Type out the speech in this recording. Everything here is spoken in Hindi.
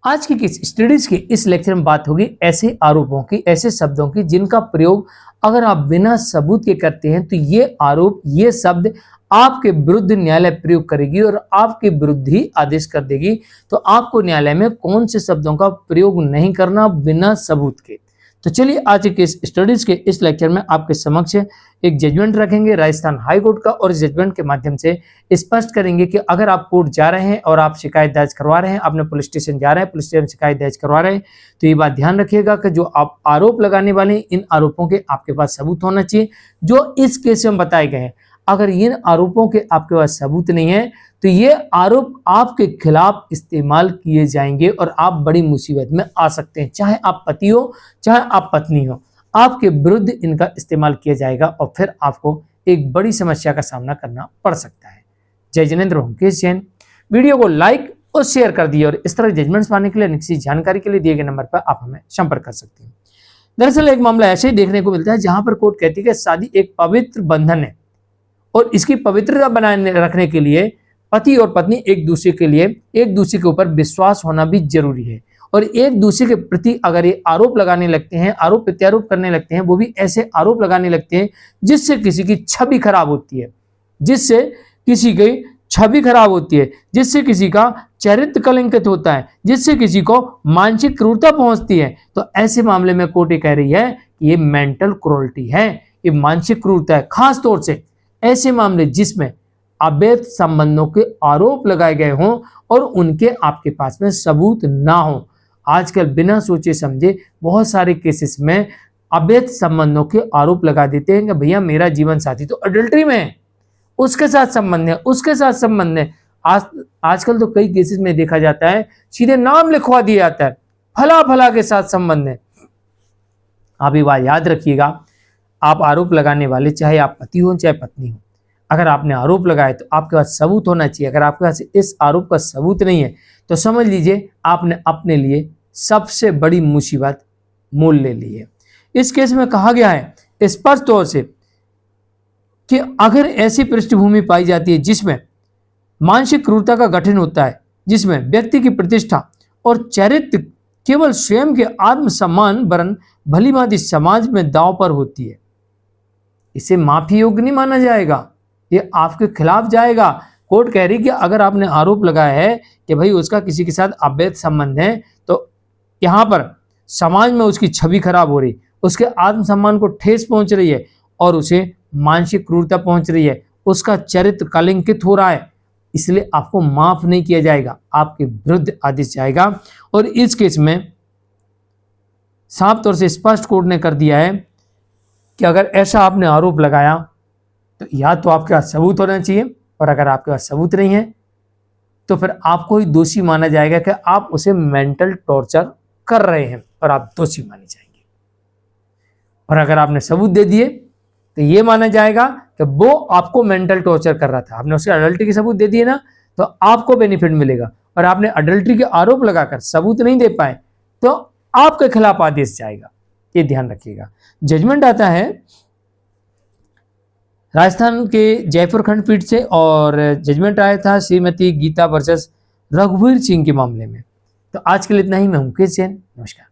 आज की किस स्टडीज के इस लेक्चर में बात होगी ऐसे आरोपों की, ऐसे शब्दों की जिनका प्रयोग अगर आप बिना सबूत के करते हैं तो ये आरोप, ये शब्द आपके विरुद्ध न्यायालय प्रयोग करेगी और आपके विरुद्ध ही आदेश कर देगी। तो आपको न्यायालय में कौन से शब्दों का प्रयोग नहीं करना बिना सबूत के। तो चलिए आज के इस स्टडीज के इस लेक्चर में आपके समक्ष एक जजमेंट रखेंगे राजस्थान हाई कोर्ट का, और इस जजमेंट के माध्यम से स्पष्ट करेंगे कि अगर आप कोर्ट जा रहे हैं और आप शिकायत दर्ज करवा रहे हैं, आपने पुलिस स्टेशन जा रहे हैं, पुलिस स्टेशन शिकायत दर्ज करवा रहे हैं, तो ये बात ध्यान रखिएगा कि जो आप आरोप लगाने वाले हैं, इन आरोपों के आपके पास सबूत होना चाहिए जो इस केस में बताए गए हैं। अगर इन आरोपों के आपके पास सबूत नहीं है तो ये आरोप आपके खिलाफ इस्तेमाल किए जाएंगे और आप बड़ी मुसीबत में आ सकते हैं। चाहे आप पति हो, चाहे आप पत्नी हो, आपके विरुद्ध इनका इस्तेमाल किया जाएगा और फिर आपको एक बड़ी समस्या का सामना करना पड़ सकता है। जय जिनेंद्र, मुकेश जैन। वीडियो को लाइक और शेयर कर दिए और इस तरह जजमेंट्स पाने के लिए, किसी जानकारी के लिए दिए गए नंबर पर आप हमें संपर्क कर सकते हैं। दरअसल एक मामला ऐसे ही देखने को मिलता है जहां पर कोर्ट कहती है कि शादी एक पवित्र बंधन है और इसकी पवित्रता बनाए रखने के लिए पति और पत्नी एक दूसरे के लिए, एक दूसरे के ऊपर विश्वास होना भी जरूरी है। और एक दूसरे के प्रति अगर ये आरोप लगाने लगते हैं, आरोप प्रत्यारोप करने लगते हैं, वो भी ऐसे आरोप लगाने लगते हैं जिससे किसी की छवि खराब होती है, जिससे किसी की छवि खराब होती है, जिससे किसी का चरित्र कलंकित होता है, जिससे किसी को मानसिक क्रूरता पहुंचती है। तो ऐसे मामले में कोर्ट ये कह रही है कि ये मेंटल क्रूरल्टी है, ये मानसिक क्रूरता है। खास तौर से ऐसे मामले जिसमें अवैध संबंधों के आरोप लगाए गए हों और उनके आपके पास में सबूत ना हो। आजकल बिना सोचे समझे बहुत सारे केसेस में अवैध संबंधों के आरोप लगा देते हैं कि भैया मेरा जीवन साथी तो अडल्ट्री में है, उसके साथ संबंध है, उसके साथ संबंध है। आजकल तो कई केसेस में देखा जाता है सीधे नाम लिखवा दिया जाता है, फला फला के साथ संबंध है। आप ये बात याद रखिएगा, आप आरोप लगाने वाले चाहे आप पति हो चाहे पत्नी हो, अगर आपने आरोप लगाया तो आपके पास सबूत होना चाहिए। अगर आपके पास इस आरोप का सबूत नहीं है तो समझ लीजिए आपने अपने लिए सबसे बड़ी मुसीबत मोल ले ली है। इस केस में कहा गया है स्पष्ट तौर से कि अगर ऐसी पृष्ठभूमि पाई जाती है जिसमें मानसिक क्रूरता का गठन होता है, जिसमें व्यक्ति की प्रतिष्ठा और चरित्र केवल स्वयं के आत्मसम्मान वरन भली भांति समाज में दांव पर होती है, इसे माफी योग्य नहीं माना जाएगा, ये आपके खिलाफ जाएगा। कोर्ट कह रही कि अगर आपने आरोप लगाया है कि भाई उसका किसी के साथ अवैध संबंध है, तो यहाँ पर समाज में उसकी छवि खराब हो रही, उसके आत्मसम्मान को ठेस पहुंच रही है और उसे मानसिक क्रूरता पहुंच रही है, उसका चरित्र कलंकित हो रहा है, इसलिए आपको माफ नहीं किया जाएगा, आपके विरुद्ध आदेश जाएगा। और इस केस में साफ तौर से स्पष्ट कोर्ट ने कर दिया है कि अगर ऐसा आपने आरोप लगाया तो या तो आपके पास सबूत होना चाहिए, और अगर आपके पास सबूत नहीं है तो फिर आपको ही दोषी माना जाएगा कि आप उसे मेंटल टॉर्चर कर रहे हैं और आप दोषी माने जाएंगे। और अगर आपने सबूत दे दिए तो ये माना जाएगा कि वो आपको मेंटल टॉर्चर कर रहा था। आपने उसे अडल्ट्री के सबूत दे दिए ना, तो आपको बेनिफिट मिलेगा। और आपने अडल्ट्री के आरोप लगाकर सबूत नहीं दे पाए तो आपके खिलाफ आदेश जाएगा, ये ध्यान रखिएगा। जजमेंट आता है राजस्थान के जयपुर खंडपीठ से और जजमेंट आया था श्रीमती गीता वर्सेस रघुवीर सिंह के मामले में। तो आज के लिए इतना ही। मैं मुकेश जैन, नमस्कार।